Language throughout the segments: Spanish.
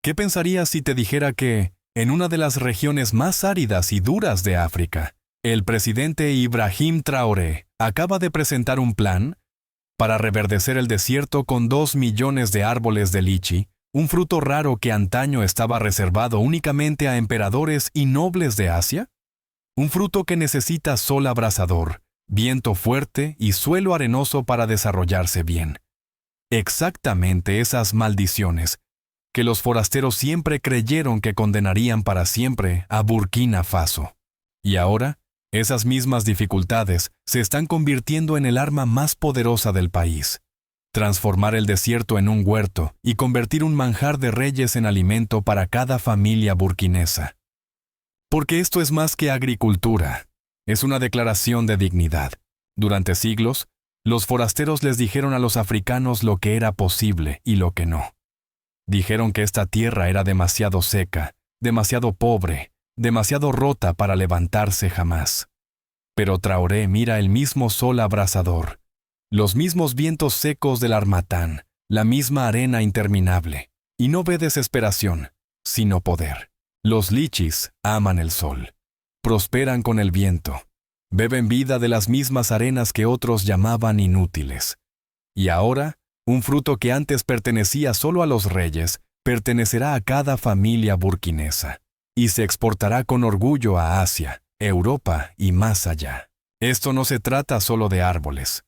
¿Qué pensarías si te dijera que, en una de las regiones más áridas y duras de África, el presidente Ibrahim Traoré acaba de presentar un plan para reverdecer el desierto con 2 millones de árboles de lichi, un fruto raro que antaño estaba reservado únicamente a emperadores y nobles de Asia? Un fruto que necesita sol abrasador, viento fuerte y suelo arenoso para desarrollarse bien. Exactamente esas maldiciones que los forasteros siempre creyeron que condenarían para siempre a Burkina Faso. Y ahora, esas mismas dificultades se están convirtiendo en el arma más poderosa del país. Transformar el desierto en un huerto y convertir un manjar de reyes en alimento para cada familia burkinesa. Porque esto es más que agricultura, es una declaración de dignidad. Durante siglos, los forasteros les dijeron a los africanos lo que era posible y lo que no. Dijeron que esta tierra era demasiado seca, demasiado pobre, demasiado rota para levantarse jamás. Pero Traoré mira el mismo sol abrasador, los mismos vientos secos del Harmatán, la misma arena interminable, y no ve desesperación, sino poder. Los lichis aman el sol, prosperan con el viento, beben vida de las mismas arenas que otros llamaban inútiles. Y ahora, un fruto que antes pertenecía solo a los reyes, pertenecerá a cada familia burkinesa, y se exportará con orgullo a Asia, Europa y más allá. Esto no se trata solo de árboles.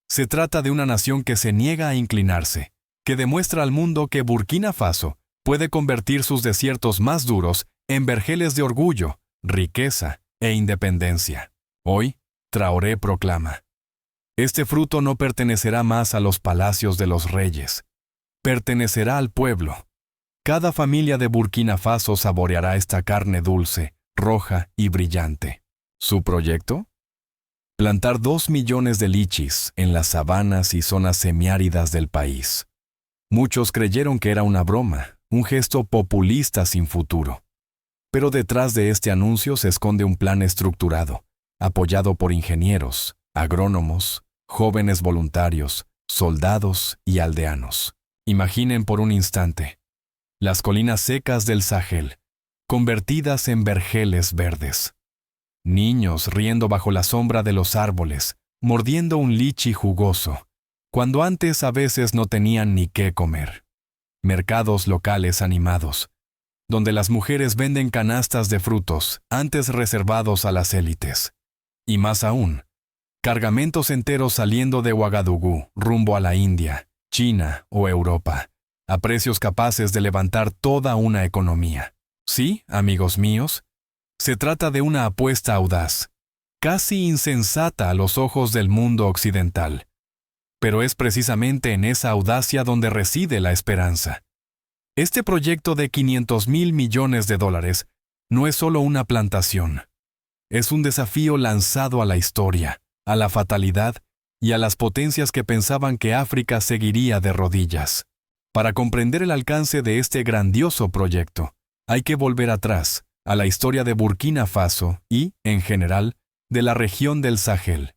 Se trata de una nación que se niega a inclinarse, que demuestra al mundo que Burkina Faso puede convertir sus desiertos más duros en vergeles de orgullo, riqueza e independencia. Hoy, Traoré proclama: este fruto no pertenecerá más a los palacios de los reyes. Pertenecerá al pueblo. Cada familia de Burkina Faso saboreará esta carne dulce, roja y brillante. ¿Su proyecto? Plantar 2 millones de lichis en las sabanas y zonas semiáridas del país. Muchos creyeron que era una broma, un gesto populista sin futuro. Pero detrás de este anuncio se esconde un plan estructurado, apoyado por ingenieros, agrónomos, jóvenes voluntarios, soldados y aldeanos. Imaginen por un instante las colinas secas del Sahel, convertidas en vergeles verdes. Niños riendo bajo la sombra de los árboles, mordiendo un lichi jugoso, cuando antes a veces no tenían ni qué comer. Mercados locales animados, donde las mujeres venden canastas de frutos antes reservados a las élites. Y más aún, cargamentos enteros saliendo de Ouagadougou rumbo a la India, China o Europa, a precios capaces de levantar toda una economía. Sí, amigos míos, se trata de una apuesta audaz, casi insensata a los ojos del mundo occidental. Pero es precisamente en esa audacia donde reside la esperanza. Este proyecto de $500,000 millones no es solo una plantación. Es un desafío lanzado a la historia, a la fatalidad y a las potencias que pensaban que África seguiría de rodillas. Para comprender el alcance de este grandioso proyecto, hay que volver atrás, a la historia de Burkina Faso y, en general, de la región del Sahel.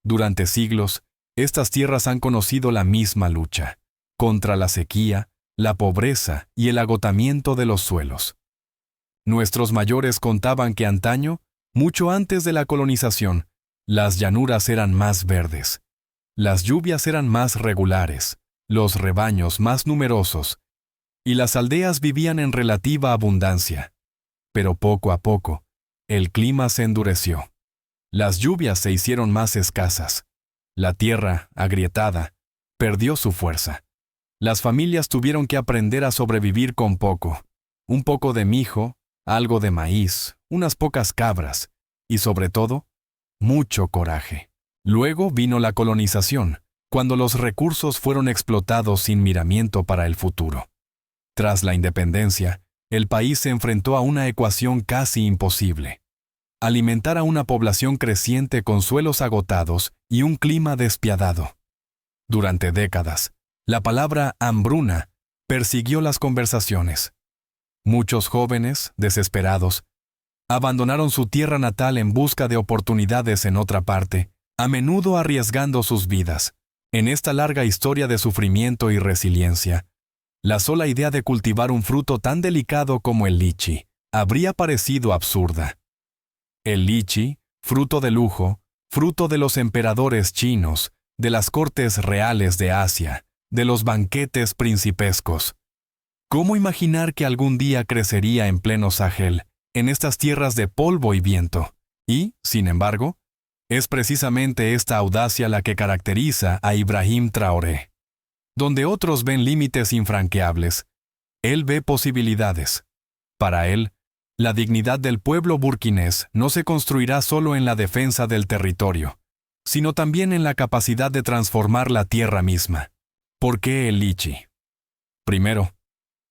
Durante siglos, estas tierras han conocido la misma lucha, contra la sequía, la pobreza y el agotamiento de los suelos. Nuestros mayores contaban que antaño, mucho antes de la colonización, las llanuras eran más verdes, las lluvias eran más regulares, los rebaños más numerosos, y las aldeas vivían en relativa abundancia. Pero poco a poco, el clima se endureció. Las lluvias se hicieron más escasas. La tierra, agrietada, perdió su fuerza. Las familias tuvieron que aprender a sobrevivir con poco. Un poco de mijo, algo de maíz, unas pocas cabras, y sobre todo, mucho coraje. Luego vino la colonización, cuando los recursos fueron explotados sin miramiento para el futuro. Tras la independencia, el país se enfrentó a una ecuación casi imposible: alimentar a una población creciente con suelos agotados y un clima despiadado. Durante décadas, la palabra hambruna persiguió las conversaciones. Muchos jóvenes, desesperados, abandonaron su tierra natal en busca de oportunidades en otra parte, a menudo arriesgando sus vidas. En esta larga historia de sufrimiento y resiliencia, La sola idea de cultivar un fruto tan delicado como el lichi habría parecido absurda. El lichi, fruto de lujo, fruto de los emperadores chinos, de las cortes reales de Asia, de los banquetes principescos. ¿Cómo imaginar que algún día crecería en pleno Sahel, en estas tierras de polvo y viento? Y, sin embargo, es precisamente esta audacia la que caracteriza a Ibrahim Traoré. Donde otros ven límites infranqueables, él ve posibilidades. Para él, la dignidad del pueblo burkinés no se construirá solo en la defensa del territorio, sino también en la capacidad de transformar la tierra misma. ¿Por qué el lichi? Primero,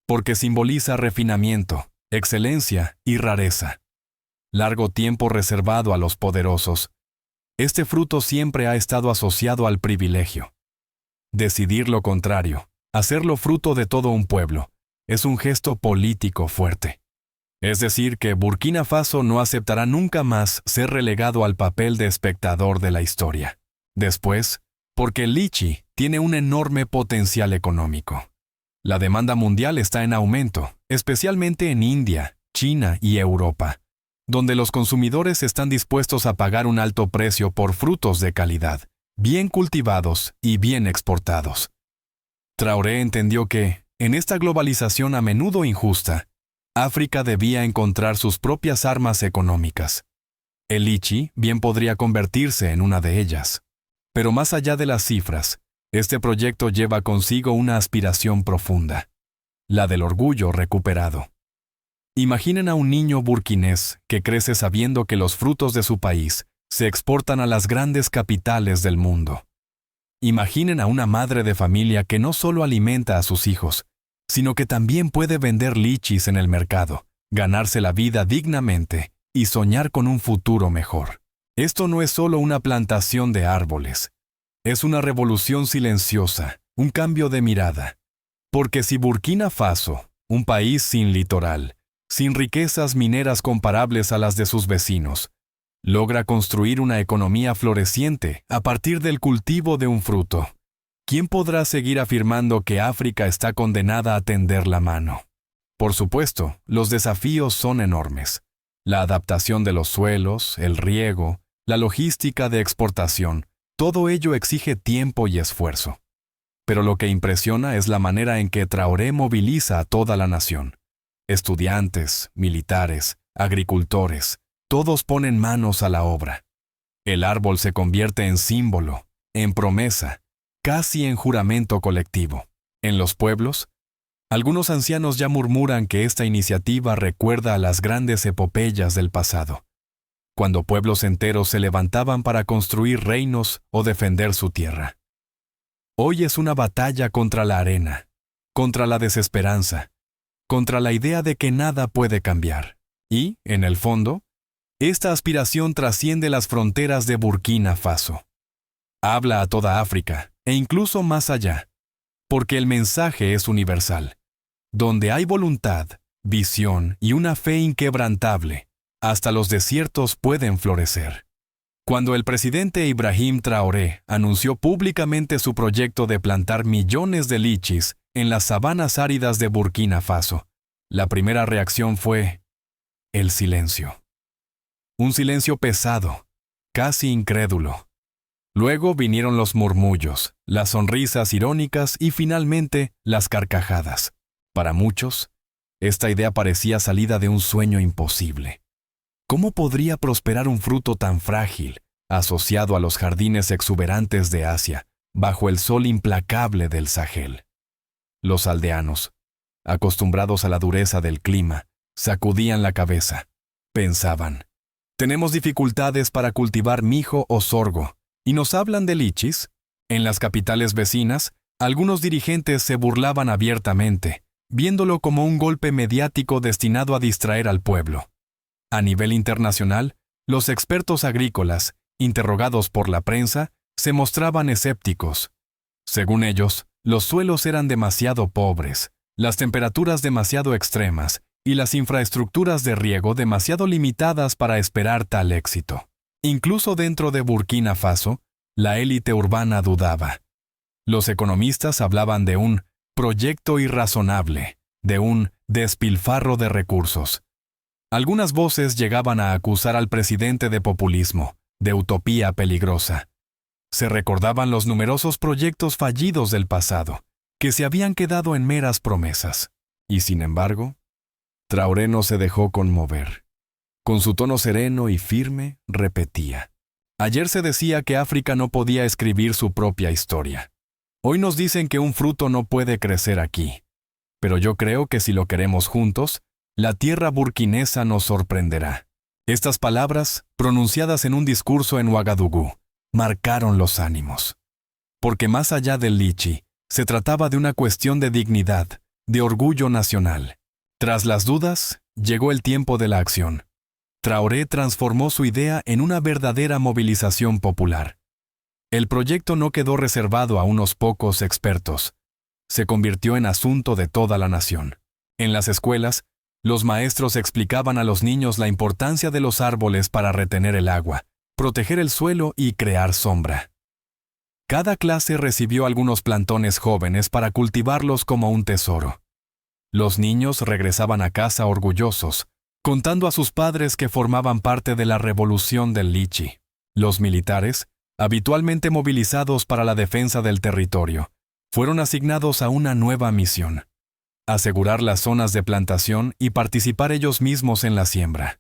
porque simboliza refinamiento, excelencia y rareza. Largo tiempo reservado a los poderosos, este fruto siempre ha estado asociado al privilegio. Decidir lo contrario, hacerlo fruto de todo un pueblo, es un gesto político fuerte. Es decir, que Burkina Faso no aceptará nunca más ser relegado al papel de espectador de la historia. Después, porque el lichi tiene un enorme potencial económico. La demanda mundial está en aumento, especialmente en India, China y Europa, donde los consumidores están dispuestos a pagar un alto precio por frutos de calidad, bien cultivados y bien exportados. Traoré entendió que, en esta globalización a menudo injusta, África debía encontrar sus propias armas económicas. El lichi bien podría convertirse en una de ellas. Pero más allá de las cifras, este proyecto lleva consigo una aspiración profunda, la del orgullo recuperado. Imaginen a un niño burkinés que crece sabiendo que los frutos de su país se exportan a las grandes capitales del mundo. Imaginen a una madre de familia que no solo alimenta a sus hijos, sino que también puede vender lichis en el mercado, ganarse la vida dignamente y soñar con un futuro mejor. Esto no es solo una plantación de árboles, es una revolución silenciosa, un cambio de mirada. Porque si Burkina Faso, un país sin litoral, sin riquezas mineras comparables a las de sus vecinos, logra construir una economía floreciente a partir del cultivo de un fruto, ¿quién podrá seguir afirmando que África está condenada a tender la mano? Por supuesto, los desafíos son enormes. La adaptación de los suelos, el riego, la logística de exportación, todo ello exige tiempo y esfuerzo. Pero lo que impresiona es la manera en que Traoré moviliza a toda la nación. Estudiantes, militares, agricultores, todos ponen manos a la obra. El árbol se convierte en símbolo, en promesa, casi en juramento colectivo. En los pueblos, algunos ancianos ya murmuran que esta iniciativa recuerda a las grandes epopeyas del pasado, cuando pueblos enteros se levantaban para construir reinos o defender su tierra. Hoy es una batalla contra la arena, contra la desesperanza, contra la idea de que nada puede cambiar. Y, en el fondo, esta aspiración trasciende las fronteras de Burkina Faso. Habla a toda África, e incluso más allá, porque el mensaje es universal. Donde hay voluntad, visión y una fe inquebrantable, hasta los desiertos pueden florecer. Cuando el presidente Ibrahim Traoré anunció públicamente su proyecto de plantar millones de lichis en las sabanas áridas de Burkina Faso, la primera reacción fue el silencio. Un silencio pesado, casi incrédulo. Luego vinieron los murmullos, las sonrisas irónicas y finalmente las carcajadas. Para muchos, esta idea parecía salida de un sueño imposible. ¿Cómo podría prosperar un fruto tan frágil, asociado a los jardines exuberantes de Asia, bajo el sol implacable del Sahel? Los aldeanos, acostumbrados a la dureza del clima, sacudían la cabeza. Pensaban, tenemos dificultades para cultivar mijo o sorgo, ¿y nos hablan de lichis? En las capitales vecinas, algunos dirigentes se burlaban abiertamente, viéndolo como un golpe mediático destinado a distraer al pueblo. A nivel internacional, los expertos agrícolas, interrogados por la prensa, se mostraban escépticos. Según ellos, los suelos eran demasiado pobres, las temperaturas demasiado extremas y las infraestructuras de riego demasiado limitadas para esperar tal éxito. Incluso dentro de Burkina Faso, la élite urbana dudaba. Los economistas hablaban de un proyecto irrazonable, de un despilfarro de recursos. Algunas voces llegaban a acusar al presidente de populismo, de utopía peligrosa. Se recordaban los numerosos proyectos fallidos del pasado, que se habían quedado en meras promesas. Y sin embargo, Traoré no se dejó conmover. Con su tono sereno y firme, repetía: ayer se decía que África no podía escribir su propia historia. Hoy nos dicen que un fruto no puede crecer aquí. Pero yo creo que si lo queremos juntos, la tierra burkinesa nos sorprenderá. Estas palabras, pronunciadas en un discurso en Ouagadougou, marcaron los ánimos. Porque más allá del lichi, se trataba de una cuestión de dignidad, de orgullo nacional. Tras las dudas, llegó el tiempo de la acción. Traoré transformó su idea en una verdadera movilización popular. El proyecto no quedó reservado a unos pocos expertos. Se convirtió en asunto de toda la nación. En las escuelas, los maestros explicaban a los niños la importancia de los árboles para retener el agua, proteger el suelo y crear sombra. Cada clase recibió algunos plantones jóvenes para cultivarlos como un tesoro. Los niños regresaban a casa orgullosos, contando a sus padres que formaban parte de la revolución del lichi. Los militares, habitualmente movilizados para la defensa del territorio, fueron asignados a una nueva misión: asegurar las zonas de plantación y participar ellos mismos en la siembra.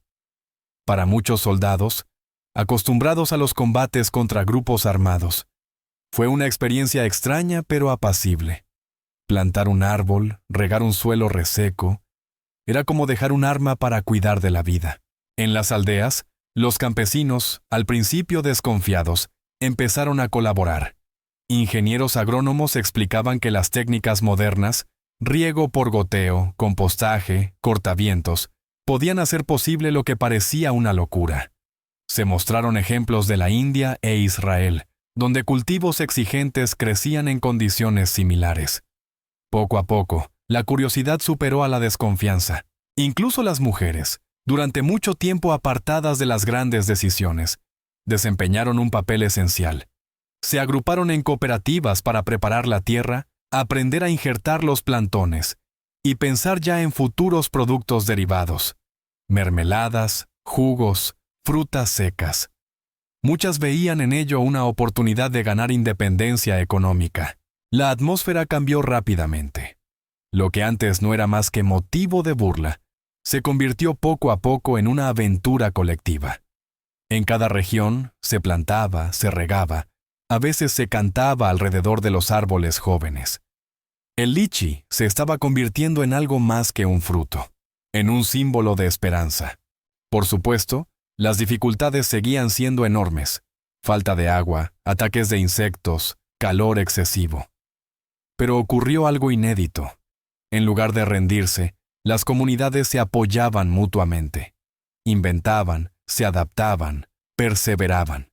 Para muchos soldados, acostumbrados a los combates contra grupos armados, fue una experiencia extraña pero apacible. Plantar un árbol, regar un suelo reseco, era como dejar un arma para cuidar de la vida. En las aldeas, los campesinos, al principio desconfiados, empezaron a colaborar. Ingenieros agrónomos explicaban que las técnicas modernas, riego por goteo, compostaje, cortavientos, podían hacer posible lo que parecía una locura. Se mostraron ejemplos de la India e Israel, donde cultivos exigentes crecían en condiciones similares. Poco a poco, la curiosidad superó a la desconfianza. Incluso las mujeres, durante mucho tiempo apartadas de las grandes decisiones, desempeñaron un papel esencial. Se agruparon en cooperativas para preparar la tierra, aprender a injertar los plantones y pensar ya en futuros productos derivados: mermeladas, jugos, frutas secas. Muchas veían en ello una oportunidad de ganar independencia económica. La atmósfera cambió rápidamente. Lo que antes no era más que motivo de burla, se convirtió poco a poco en una aventura colectiva. En cada región se plantaba, se regaba, a veces se cantaba alrededor de los árboles jóvenes. El lichi se estaba convirtiendo en algo más que un fruto, en un símbolo de esperanza. Por supuesto, las dificultades seguían siendo enormes: falta de agua, ataques de insectos, calor excesivo. Pero ocurrió algo inédito. En lugar de rendirse, las comunidades se apoyaban mutuamente. Inventaban, se adaptaban, perseveraban.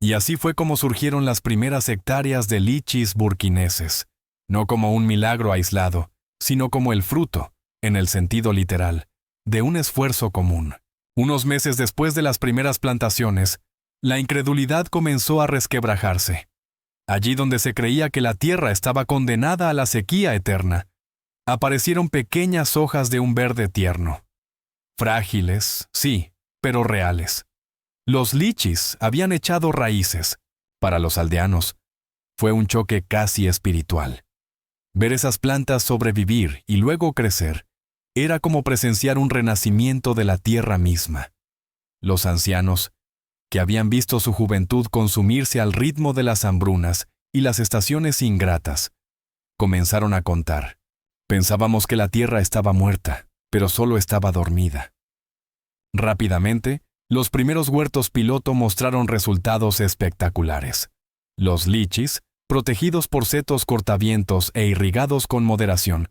Y así fue como surgieron las primeras hectáreas de lichis burkineses, no como un milagro aislado, sino como el fruto, en el sentido literal, de un esfuerzo común. Unos meses después de las primeras plantaciones, la incredulidad comenzó a resquebrajarse. Allí donde se creía que la tierra estaba condenada a la sequía eterna, aparecieron pequeñas hojas de un verde tierno. Frágiles, sí, pero reales. Los lichis habían echado raíces. Para los aldeanos, fue un choque casi espiritual. Ver esas plantas sobrevivir y luego crecer era como presenciar un renacimiento de la tierra misma. Los ancianos, que habían visto su juventud consumirse al ritmo de las hambrunas y las estaciones ingratas, comenzaron a contar. Pensábamos que la tierra estaba muerta, pero solo estaba dormida. Rápidamente, los primeros huertos piloto mostraron resultados espectaculares. Los lichis, protegidos por setos cortavientos e irrigados con moderación,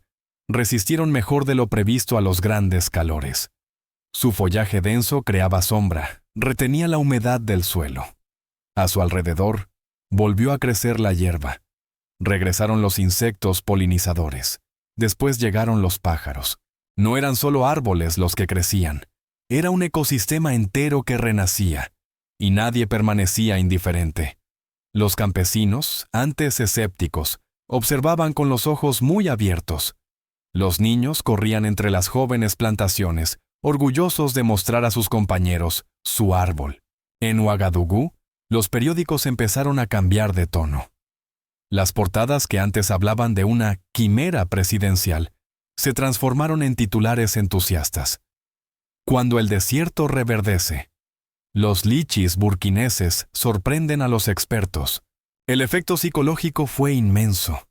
resistieron mejor de lo previsto a los grandes calores. Su follaje denso creaba sombra, retenía la humedad del suelo. A su alrededor, volvió a crecer la hierba. Regresaron los insectos polinizadores. Después llegaron los pájaros. No eran solo árboles los que crecían. Era un ecosistema entero que renacía, y nadie permanecía indiferente. Los campesinos, antes escépticos, observaban con los ojos muy abiertos. Los niños corrían entre las jóvenes plantaciones, orgullosos de mostrar a sus compañeros su árbol. En Ouagadougou, los periódicos empezaron a cambiar de tono. Las portadas que antes hablaban de una quimera presidencial se transformaron en titulares entusiastas. Cuando el desierto reverdece, los lichis burkineses sorprenden a los expertos. El efecto psicológico fue inmenso.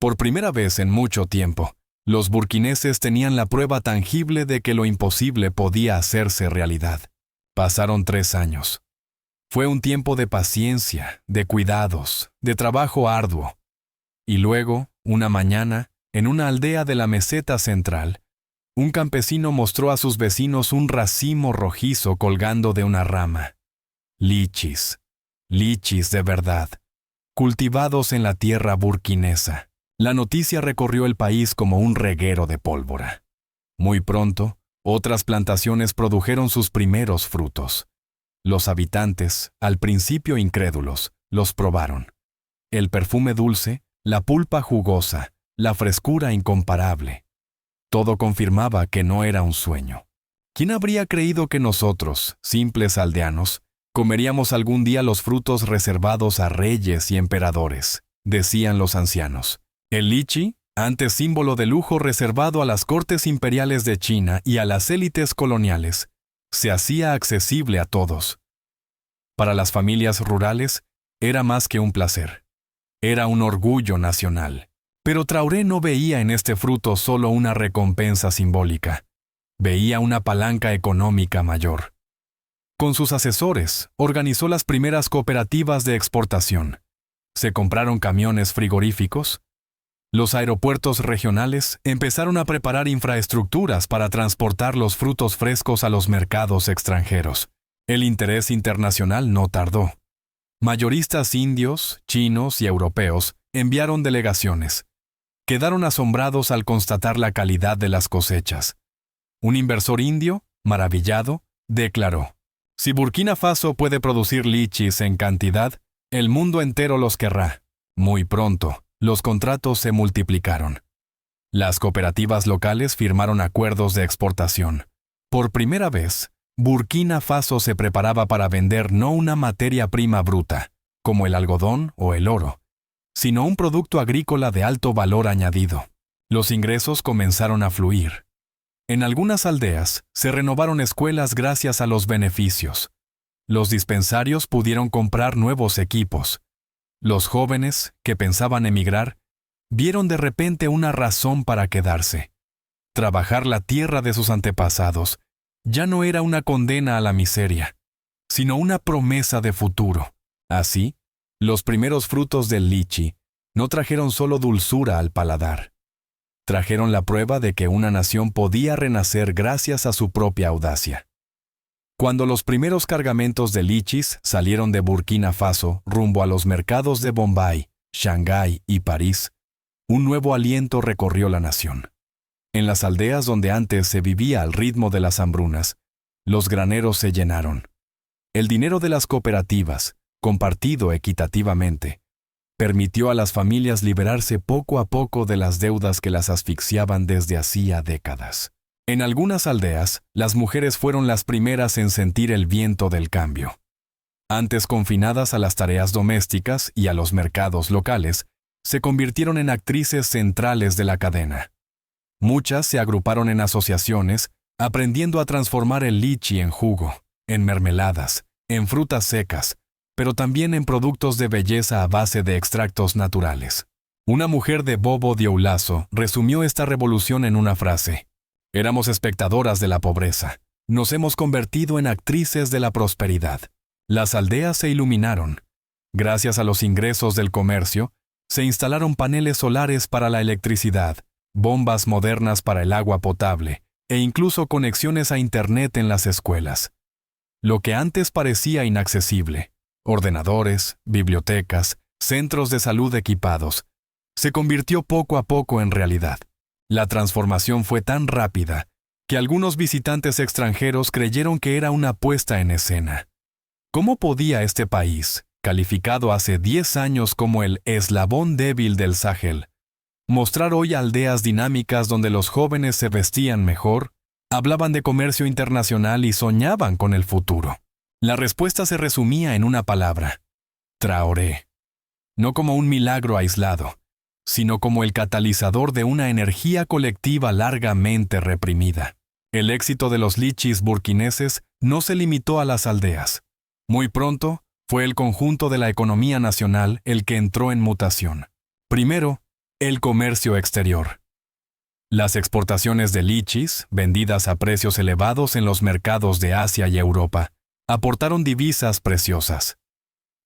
Por primera vez en mucho tiempo, los burkineses tenían la prueba tangible de que lo imposible podía hacerse realidad. Pasaron 3 años. Fue un tiempo de paciencia, de cuidados, de trabajo arduo. Y luego, una mañana, en una aldea de la meseta central, un campesino mostró a sus vecinos un racimo rojizo colgando de una rama. Lichis de verdad, cultivados en la tierra burkinesa. La noticia recorrió el país como un reguero de pólvora. Muy pronto, otras plantaciones produjeron sus primeros frutos. Los habitantes, al principio incrédulos, los probaron. El perfume dulce, la pulpa jugosa, la frescura incomparable. Todo confirmaba que no era un sueño. ¿Quién habría creído que nosotros, simples aldeanos, comeríamos algún día los frutos reservados a reyes y emperadores? Decían los ancianos. El lichi, antes símbolo de lujo reservado a las cortes imperiales de China y a las élites coloniales, se hacía accesible a todos. Para las familias rurales, era más que un placer. Era un orgullo nacional. Pero Traoré no veía en este fruto solo una recompensa simbólica. Veía una palanca económica mayor. Con sus asesores, organizó las primeras cooperativas de exportación. Se compraron camiones frigoríficos. Los aeropuertos regionales empezaron a preparar infraestructuras para transportar los frutos frescos a los mercados extranjeros. El interés internacional no tardó. Mayoristas indios, chinos y europeos enviaron delegaciones. Quedaron asombrados al constatar la calidad de las cosechas. Un inversor indio, maravillado, declaró: «Si Burkina Faso puede producir lichis en cantidad, el mundo entero los querrá». Muy pronto, los contratos se multiplicaron. Las cooperativas locales firmaron acuerdos de exportación. Por primera vez, Burkina Faso se preparaba para vender no una materia prima bruta, como el algodón o el oro, sino un producto agrícola de alto valor añadido. Los ingresos comenzaron a fluir. En algunas aldeas se renovaron escuelas gracias a los beneficios. Los dispensarios pudieron comprar nuevos equipos. Los jóvenes, que pensaban emigrar, vieron de repente una razón para quedarse. Trabajar la tierra de sus antepasados ya no era una condena a la miseria, sino una promesa de futuro. Así, los primeros frutos del lichi no trajeron solo dulzura al paladar. Trajeron la prueba de que una nación podía renacer gracias a su propia audacia. Cuando los primeros cargamentos de lichis salieron de Burkina Faso rumbo a los mercados de Bombay, Shanghái y París, un nuevo aliento recorrió la nación. En las aldeas donde antes se vivía al ritmo de las hambrunas, los graneros se llenaron. El dinero de las cooperativas, compartido equitativamente, permitió a las familias liberarse poco a poco de las deudas que las asfixiaban desde hacía décadas. En algunas aldeas, las mujeres fueron las primeras en sentir el viento del cambio. Antes confinadas a las tareas domésticas y a los mercados locales, se convirtieron en actrices centrales de la cadena. Muchas se agruparon en asociaciones, aprendiendo a transformar el lichi en jugo, en mermeladas, en frutas secas, pero también en productos de belleza a base de extractos naturales. Una mujer de Bobo Dioulasso resumió esta revolución en una frase: «Éramos espectadoras de la pobreza. Nos hemos convertido en actrices de la prosperidad». Las aldeas se iluminaron. Gracias a los ingresos del comercio, se instalaron paneles solares para la electricidad, bombas modernas para el agua potable e incluso conexiones a Internet en las escuelas. Lo que antes parecía inaccesible, ordenadores, bibliotecas, centros de salud equipados, se convirtió poco a poco en realidad. La transformación fue tan rápida que algunos visitantes extranjeros creyeron que era una puesta en escena. ¿Cómo podía este país, calificado hace 10 años como el eslabón débil del Sahel, mostrar hoy aldeas dinámicas donde los jóvenes se vestían mejor, hablaban de comercio internacional y soñaban con el futuro. La respuesta se resumía en una palabra: Traoré. No como un milagro aislado, sino como el catalizador de una energía colectiva largamente reprimida. El éxito de los lichis burkineses no se limitó a las aldeas. Muy pronto, fue el conjunto de la economía nacional el que entró en mutación. Primero, el comercio exterior. Las exportaciones de lichis, vendidas a precios elevados en los mercados de Asia y Europa, aportaron divisas preciosas.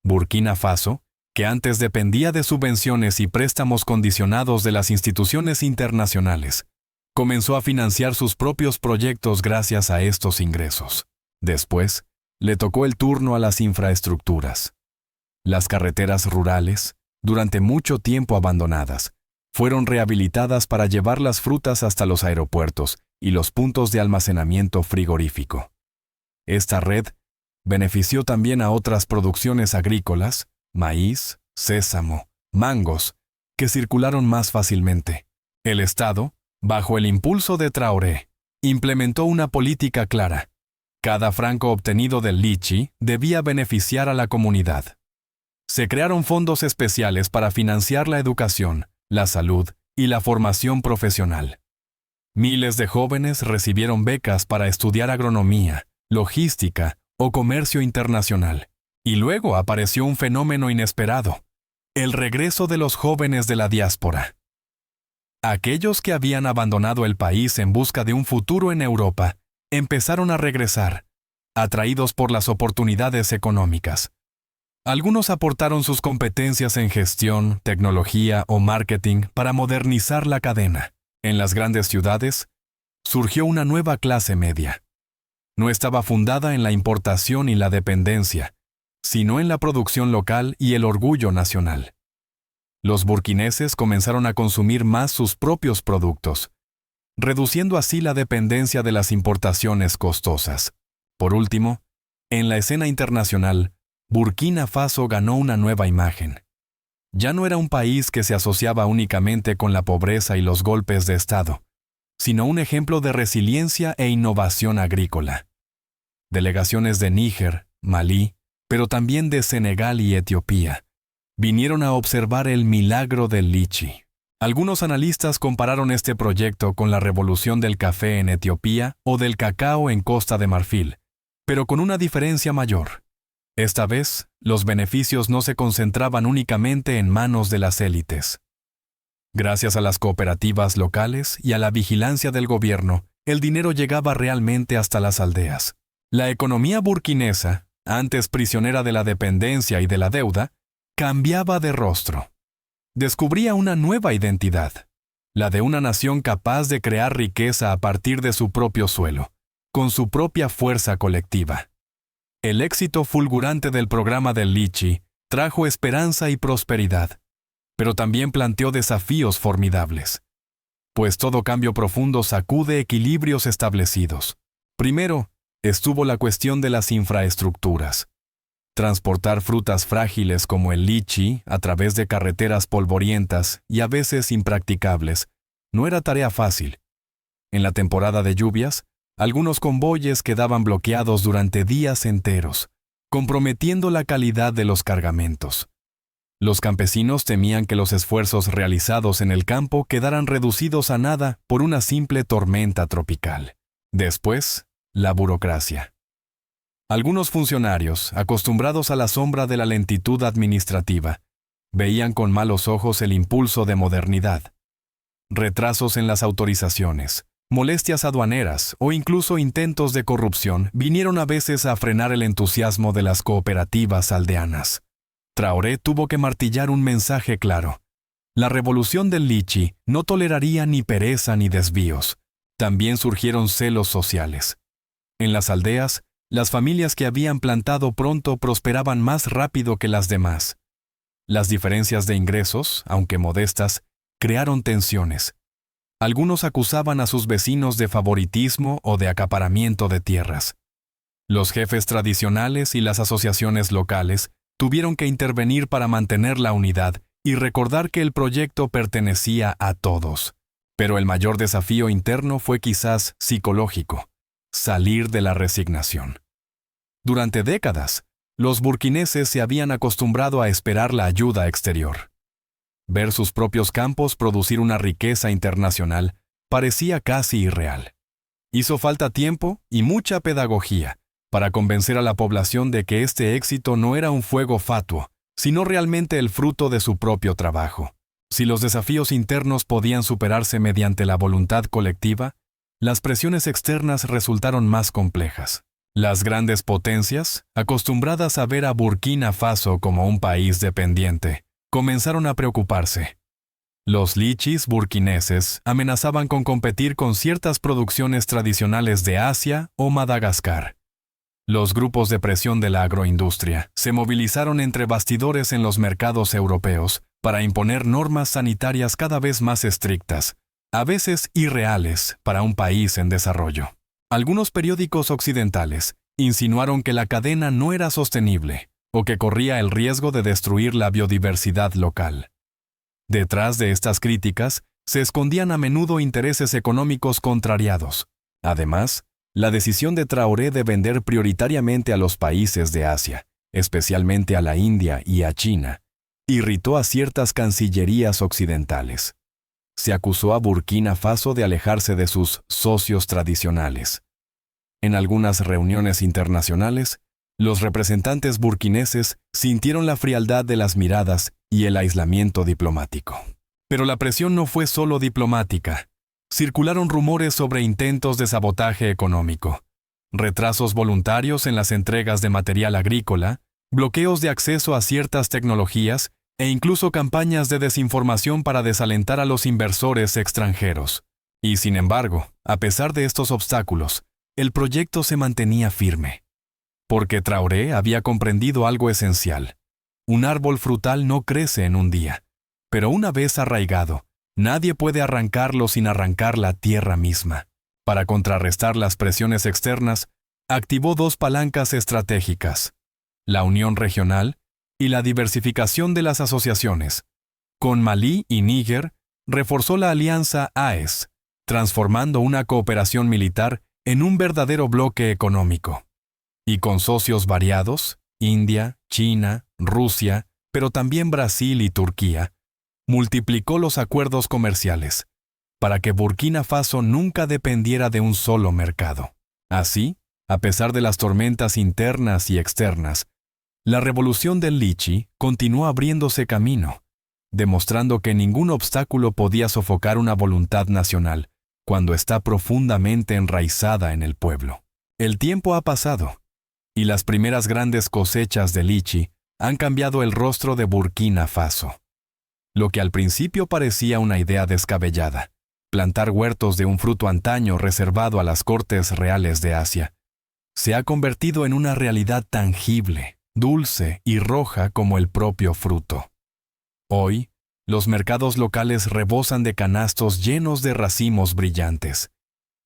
Burkina Faso, que antes dependía de subvenciones y préstamos condicionados de las instituciones internacionales, comenzó a financiar sus propios proyectos gracias a estos ingresos. Después, le tocó el turno a las infraestructuras. Las carreteras rurales, durante mucho tiempo abandonadas, fueron rehabilitadas para llevar las frutas hasta los aeropuertos y los puntos de almacenamiento frigorífico. Esta red benefició también a otras producciones agrícolas, maíz, sésamo, mangos, que circularon más fácilmente. El Estado, bajo el impulso de Traoré, implementó una política clara. Cada franco obtenido del lichi debía beneficiar a la comunidad. Se crearon fondos especiales para financiar la educación, la salud y la formación profesional. Miles de jóvenes recibieron becas para estudiar agronomía, logística o comercio internacional. Y luego apareció un fenómeno inesperado: el regreso de los jóvenes de la diáspora. Aquellos que habían abandonado el país en busca de un futuro en Europa empezaron a regresar, atraídos por las oportunidades económicas. Algunos aportaron sus competencias en gestión, tecnología o marketing para modernizar la cadena. En las grandes ciudades, surgió una nueva clase media. No estaba fundada en la importación y la dependencia, sino en la producción local y el orgullo nacional. Los burkineses comenzaron a consumir más sus propios productos, reduciendo así la dependencia de las importaciones costosas. Por último, en la escena internacional, Burkina Faso ganó una nueva imagen. Ya no era un país que se asociaba únicamente con la pobreza y los golpes de Estado, sino un ejemplo de resiliencia e innovación agrícola. Delegaciones de Níger, Malí, pero también de Senegal y Etiopía, vinieron a observar el milagro del lichi. Algunos analistas compararon este proyecto con la revolución del café en Etiopía o del cacao en Costa de Marfil, pero con una diferencia mayor. Esta vez, los beneficios no se concentraban únicamente en manos de las élites. Gracias a las cooperativas locales y a la vigilancia del gobierno, el dinero llegaba realmente hasta las aldeas. La economía burkinesa, antes prisionera de la dependencia y de la deuda, cambiaba de rostro. Descubría una nueva identidad, la de una nación capaz de crear riqueza a partir de su propio suelo, con su propia fuerza colectiva. El éxito fulgurante del programa del lichi trajo esperanza y prosperidad, pero también planteó desafíos formidables, pues todo cambio profundo sacude equilibrios establecidos. Primero, estuvo la cuestión de las infraestructuras. Transportar frutas frágiles como el lichi a través de carreteras polvorientas y a veces impracticables no era tarea fácil. En la temporada de lluvias, algunos convoyes quedaban bloqueados durante días enteros, comprometiendo la calidad de los cargamentos. Los campesinos temían que los esfuerzos realizados en el campo quedaran reducidos a nada por una simple tormenta tropical. Después, la burocracia. Algunos funcionarios, acostumbrados a la sombra de la lentitud administrativa, veían con malos ojos el impulso de modernidad. Retrasos en las autorizaciones, molestias aduaneras o incluso intentos de corrupción vinieron a veces a frenar el entusiasmo de las cooperativas aldeanas. Traoré tuvo que martillar un mensaje claro. La revolución del lichi no toleraría ni pereza ni desvíos. También surgieron celos sociales. En las aldeas, las familias que habían plantado pronto prosperaban más rápido que las demás. Las diferencias de ingresos, aunque modestas, crearon tensiones. Algunos acusaban a sus vecinos de favoritismo o de acaparamiento de tierras. Los jefes tradicionales y las asociaciones locales tuvieron que intervenir para mantener la unidad y recordar que el proyecto pertenecía a todos. Pero el mayor desafío interno fue quizás psicológico: salir de la resignación. Durante décadas, los burkineses se habían acostumbrado a esperar la ayuda exterior. Ver sus propios campos producir una riqueza internacional parecía casi irreal. Hizo falta tiempo y mucha pedagogía para convencer a la población de que este éxito no era un fuego fatuo, sino realmente el fruto de su propio trabajo. Si los desafíos internos podían superarse mediante la voluntad colectiva, las presiones externas resultaron más complejas. Las grandes potencias, acostumbradas a ver a Burkina Faso como un país dependiente, comenzaron a preocuparse. Los lichis burkineses amenazaban con competir con ciertas producciones tradicionales de Asia o Madagascar. Los grupos de presión de la agroindustria se movilizaron entre bastidores en los mercados europeos para imponer normas sanitarias cada vez más estrictas, a veces irreales para un país en desarrollo. Algunos periódicos occidentales insinuaron que la cadena no era sostenible o que corría el riesgo de destruir la biodiversidad local. Detrás de estas críticas se escondían a menudo intereses económicos contrariados. Además, la decisión de Traoré de vender prioritariamente a los países de Asia, especialmente a la India y a China, irritó a ciertas cancillerías occidentales. Se acusó a Burkina Faso de alejarse de sus socios tradicionales. En algunas reuniones internacionales, los representantes burkineses sintieron la frialdad de las miradas y el aislamiento diplomático. Pero la presión no fue solo diplomática. Circularon rumores sobre intentos de sabotaje económico, retrasos voluntarios en las entregas de material agrícola, bloqueos de acceso a ciertas tecnologías e incluso campañas de desinformación para desalentar a los inversores extranjeros. Y sin embargo, a pesar de estos obstáculos, el proyecto se mantenía firme. Porque Traoré había comprendido algo esencial. Un árbol frutal no crece en un día, pero una vez arraigado, nadie puede arrancarlo sin arrancar la tierra misma. Para contrarrestar las presiones externas, activó dos palancas estratégicas: la unión regional y la diversificación de las asociaciones. Con Malí y Níger, reforzó la alianza AES, transformando una cooperación militar en un verdadero bloque económico. Y con socios variados, India, China, Rusia, pero también Brasil y Turquía, multiplicó los acuerdos comerciales, para que Burkina Faso nunca dependiera de un solo mercado. Así, a pesar de las tormentas internas y externas, la revolución del lichi continuó abriéndose camino, demostrando que ningún obstáculo podía sofocar una voluntad nacional cuando está profundamente enraizada en el pueblo. El tiempo ha pasado, y las primeras grandes cosechas de lichi han cambiado el rostro de Burkina Faso. Lo que al principio parecía una idea descabellada, plantar huertos de un fruto antaño reservado a las cortes reales de Asia, se ha convertido en una realidad tangible, dulce y roja como el propio fruto. Hoy, los mercados locales rebosan de canastos llenos de racimos brillantes,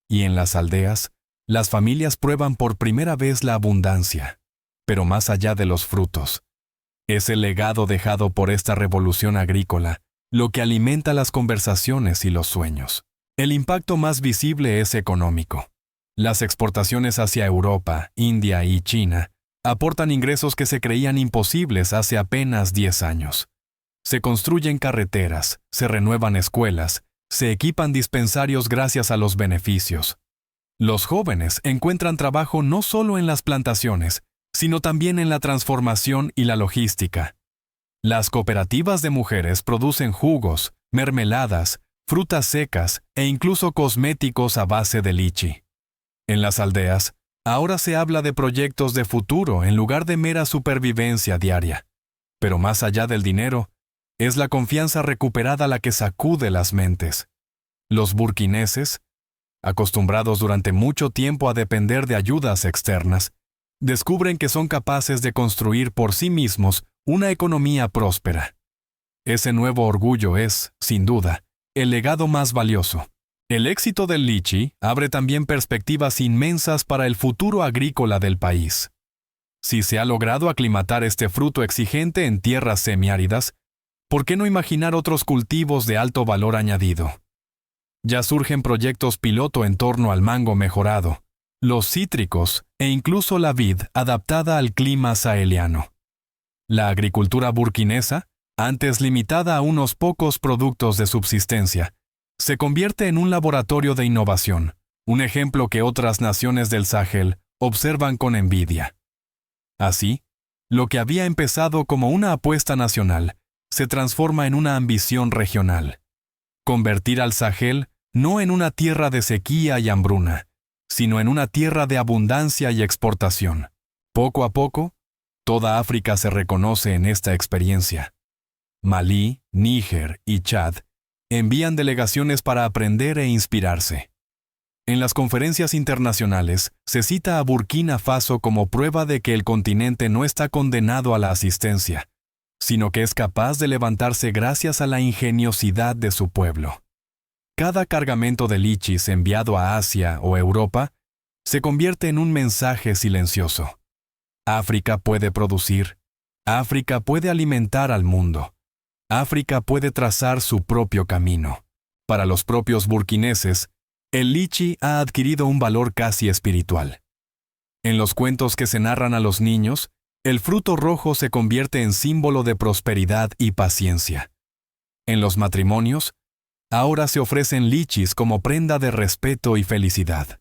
y en las aldeas, las familias prueban por primera vez la abundancia. Pero más allá de los frutos, es el legado dejado por esta revolución agrícola lo que alimenta las conversaciones y los sueños. El impacto más visible es económico. Las exportaciones hacia Europa, India y China aportan ingresos que se creían imposibles hace apenas 10 años. Se construyen carreteras, se renuevan escuelas, se equipan dispensarios gracias a los beneficios. Los jóvenes encuentran trabajo no solo en las plantaciones, sino también en la transformación y la logística. Las cooperativas de mujeres producen jugos, mermeladas, frutas secas e incluso cosméticos a base de lichi. En las aldeas, ahora se habla de proyectos de futuro en lugar de mera supervivencia diaria. Pero más allá del dinero, es la confianza recuperada la que sacude las mentes. Los burkineses, acostumbrados durante mucho tiempo a depender de ayudas externas, descubren que son capaces de construir por sí mismos una economía próspera. Ese nuevo orgullo es, sin duda, el legado más valioso. El éxito del lichi abre también perspectivas inmensas para el futuro agrícola del país. Si se ha logrado aclimatar este fruto exigente en tierras semiáridas, ¿por qué no imaginar otros cultivos de alto valor añadido? Ya surgen proyectos piloto en torno al mango mejorado, los cítricos e incluso la vid adaptada al clima saheliano. La agricultura burkinesa, antes limitada a unos pocos productos de subsistencia, se convierte en un laboratorio de innovación, un ejemplo que otras naciones del Sahel observan con envidia. Así, lo que había empezado como una apuesta nacional se transforma en una ambición regional. Convertir al Sahel no en una tierra de sequía y hambruna, sino en una tierra de abundancia y exportación. Poco a poco, toda África se reconoce en esta experiencia. Malí, Níger y Chad envían delegaciones para aprender e inspirarse. En las conferencias internacionales se cita a Burkina Faso como prueba de que el continente no está condenado a la asistencia, sino que es capaz de levantarse gracias a la ingeniosidad de su pueblo. Cada cargamento de lichis enviado a Asia o Europa se convierte en un mensaje silencioso. África puede producir, África puede alimentar al mundo, África puede trazar su propio camino. Para los propios burkineses, el lichi ha adquirido un valor casi espiritual. En los cuentos que se narran a los niños, el fruto rojo se convierte en símbolo de prosperidad y paciencia. En los matrimonios, ahora se ofrecen lichis como prenda de respeto y felicidad.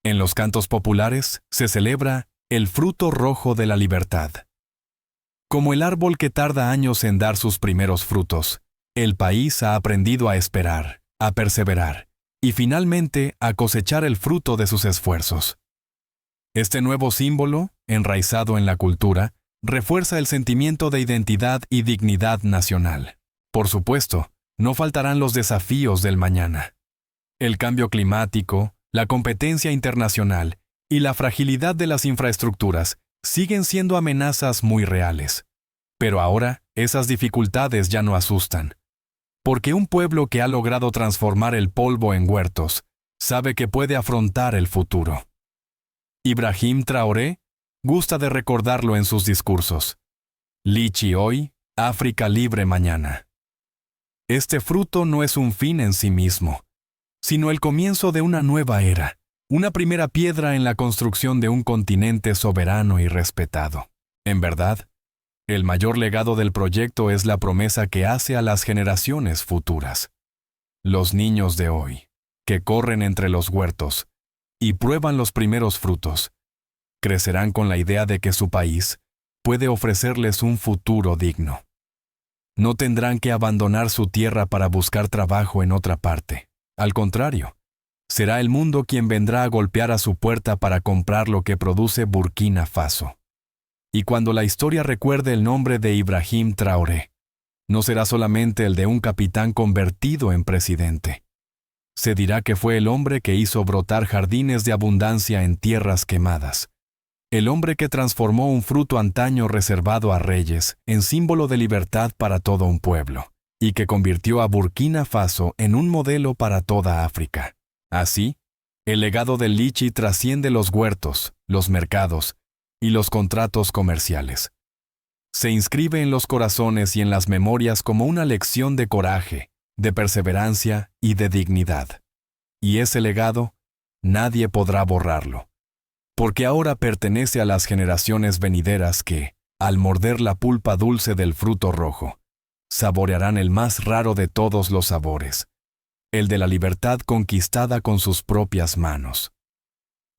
En los cantos populares se celebra el fruto rojo de la libertad. Como el árbol que tarda años en dar sus primeros frutos, el país ha aprendido a esperar, a perseverar y finalmente a cosechar el fruto de sus esfuerzos. Este nuevo símbolo, enraizado en la cultura, refuerza el sentimiento de identidad y dignidad nacional. Por supuesto, no faltarán los desafíos del mañana. El cambio climático, la competencia internacional y la fragilidad de las infraestructuras siguen siendo amenazas muy reales. Pero ahora, esas dificultades ya no asustan. Porque un pueblo que ha logrado transformar el polvo en huertos, sabe que puede afrontar el futuro. Ibrahim Traoré gusta de recordarlo en sus discursos. Lichi hoy, África libre mañana. Este fruto no es un fin en sí mismo, sino el comienzo de una nueva era, una primera piedra en la construcción de un continente soberano y respetado. En verdad, el mayor legado del proyecto es la promesa que hace a las generaciones futuras. Los niños de hoy, que corren entre los huertos y prueban los primeros frutos, crecerán con la idea de que su país puede ofrecerles un futuro digno. No tendrán que abandonar su tierra para buscar trabajo en otra parte. Al contrario, será el mundo quien vendrá a golpear a su puerta para comprar lo que produce Burkina Faso. Y cuando la historia recuerde el nombre de Ibrahim Traoré, no será solamente el de un capitán convertido en presidente. Se dirá que fue el hombre que hizo brotar jardines de abundancia en tierras quemadas. El hombre que transformó un fruto antaño reservado a reyes en símbolo de libertad para todo un pueblo, y que convirtió a Burkina Faso en un modelo para toda África. Así, el legado del lichi trasciende los huertos, los mercados y los contratos comerciales. Se inscribe en los corazones y en las memorias como una lección de coraje, de perseverancia y de dignidad. Y ese legado, nadie podrá borrarlo, porque ahora pertenece a las generaciones venideras que, al morder la pulpa dulce del fruto rojo, saborearán el más raro de todos los sabores, el de la libertad conquistada con sus propias manos.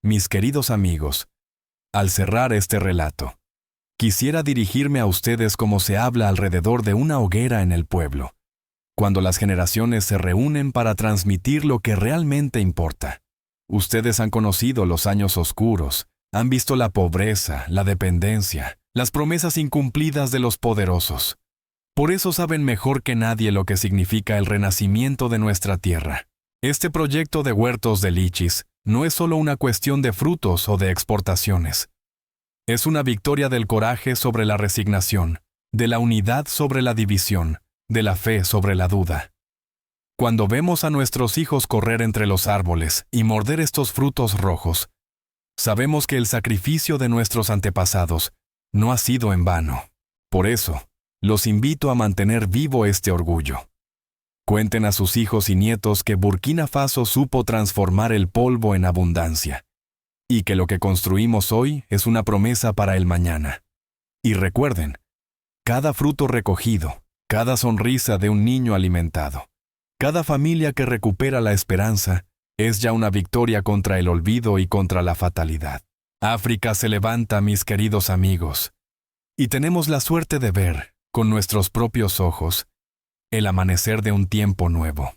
Mis queridos amigos, al cerrar este relato, quisiera dirigirme a ustedes como se habla alrededor de una hoguera en el pueblo, cuando las generaciones se reúnen para transmitir lo que realmente importa. Ustedes han conocido los años oscuros, han visto la pobreza, la dependencia, las promesas incumplidas de los poderosos. Por eso saben mejor que nadie lo que significa el renacimiento de nuestra tierra. Este proyecto de huertos de lichis no es solo una cuestión de frutos o de exportaciones. Es una victoria del coraje sobre la resignación, de la unidad sobre la división, de la fe sobre la duda. Cuando vemos a nuestros hijos correr entre los árboles y morder estos frutos rojos, Sabemos que el sacrificio de nuestros antepasados no ha sido en vano. Por eso, los invito a mantener vivo este orgullo. Cuenten a sus hijos y nietos que Burkina Faso supo transformar el polvo en abundancia, y que lo que construimos hoy es una promesa para el mañana. Y recuerden, cada fruto recogido, cada sonrisa de un niño alimentado, cada familia que recupera la esperanza, es ya una victoria contra el olvido y contra la fatalidad. África se levanta, mis queridos amigos, y tenemos la suerte de ver, con nuestros propios ojos, el amanecer de un tiempo nuevo.